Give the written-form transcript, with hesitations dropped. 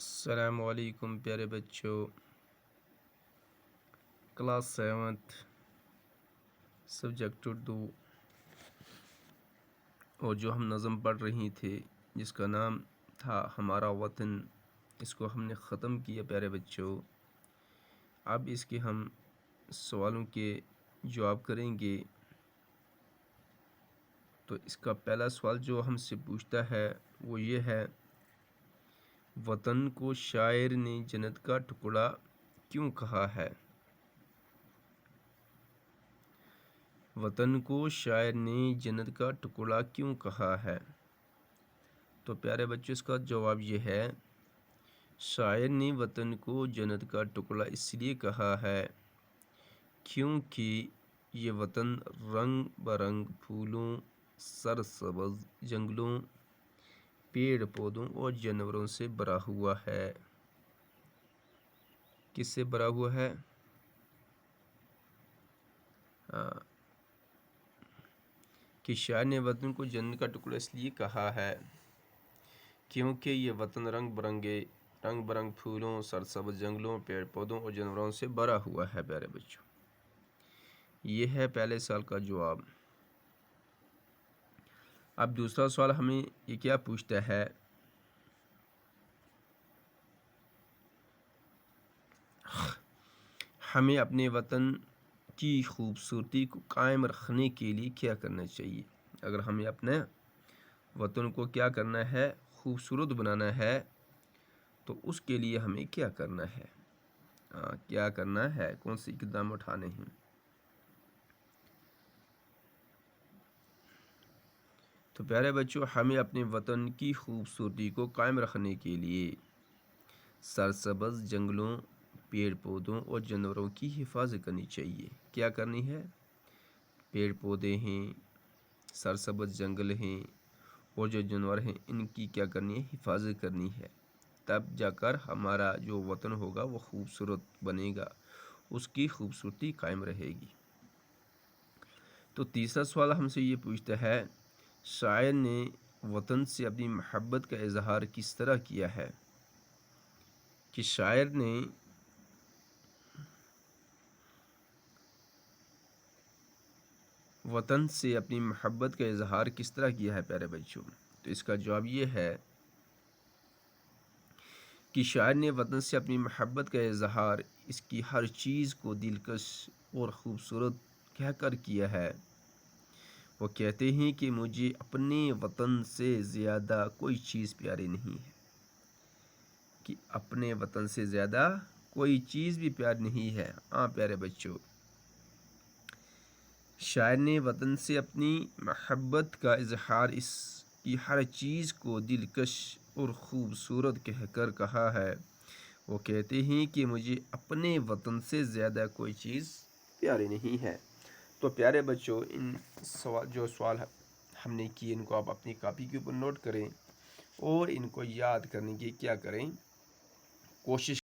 السلام علیکم پیارے بچوں، کلاس 7 سبجیکٹ اردو، اور جو ہم نظم پڑھ رہی تھے جس کا نام تھا ہمارا وطن، اس کو ہم نے ختم کیا پیارے بچوں۔ اب اس کے ہم سوالوں کے جواب کریں گے۔ تو اس کا پہلا سوال جو ہم سے پوچھتا ہے وہ یہ ہے، وطن کو شاعر نے جنت کا ٹکڑا کیوں کہا ہے؟ وطن کو شاعر نے جنت کا ٹکڑا کیوں کہا ہے؟ تو پیارے بچوں اس کا جواب یہ ہے، شاعر نے وطن کو جنت کا ٹکڑا اس لیے کہا ہے کیونکہ یہ وطن رنگ برنگ پھولوں، سرسبز جنگلوں، پیڑ پودوں اور جانوروں سے بھرا ہوا ہے۔ کس سے بھرا ہوا ہے؟ کہ شاعر نے وطن کو جنت کا ٹکڑا اس لیے کہا ہے کیونکہ یہ وطن رنگ برنگ پھولوں، سرسبز جنگلوں، پیڑ پودوں اور جانوروں سے بھرا ہوا ہے۔ پیارے بچوں، یہ ہے پہلے سوال کا جواب۔ اب دوسرا سوال ہمیں یہ کیا پوچھتا ہے، ہمیں اپنے وطن کی خوبصورتی کو قائم رکھنے کے لیے کیا کرنا چاہیے؟ اگر ہمیں اپنے وطن کو کیا کرنا ہے، خوبصورت بنانا ہے، تو اس کے لیے ہمیں کیا کرنا ہے؟ کیا کرنا ہے، کون سی اقدام اٹھانے ہیں؟ تو پیارے بچوں، ہمیں اپنے وطن کی خوبصورتی کو قائم رکھنے کے لیے سرسبز جنگلوں، پیڑ پودوں اور جانوروں کی حفاظت کرنی چاہیے۔ کیا کرنی ہے؟ پیڑ پودے ہیں، سرسبز جنگل ہیں اور جو جانور ہیں، ان کی کیا کرنی ہے؟ حفاظت کرنی ہے۔ تب جا کر ہمارا جو وطن ہوگا وہ خوبصورت بنے گا، اس کی خوبصورتی قائم رہے گی۔ تو تیسرا سوال ہم سے یہ پوچھتا ہے، شاعر نے وطن سے اپنی محبت کا اظہار کس طرح کیا ہے؟ کہ شاعر نے وطن سے اپنی محبت کا اظہار کس طرح کیا ہے پیارے بچوں؟ تو اس کا جواب یہ ہے کہ شاعر نے وطن سے اپنی محبت کا اظہار اس کی ہر چیز کو دلکش اور خوبصورت کہہ کر کیا ہے۔ وہ کہتے ہیں کہ مجھے اپنے وطن سے زیادہ کوئی چیز پیاری نہیں ہے، کہ اپنے وطن سے زیادہ کوئی چیز بھی پیاری نہیں ہے۔ پیارے بچوں، شاعر نے وطن سے اپنی محبت کا اظہار اس کی ہر چیز کو دلکش اور خوبصورت کہہ کر کہا ہے۔ وہ کہتے ہیں کہ مجھے اپنے وطن سے زیادہ کوئی چیز پیاری نہیں ہے۔ تو پیارے بچوں، ان جو سوال ہم نے کیے ان کو آپ اپنی کاپی کے اوپر نوٹ کریں اور ان کو یاد کرنے کی کیا کریں، کوشش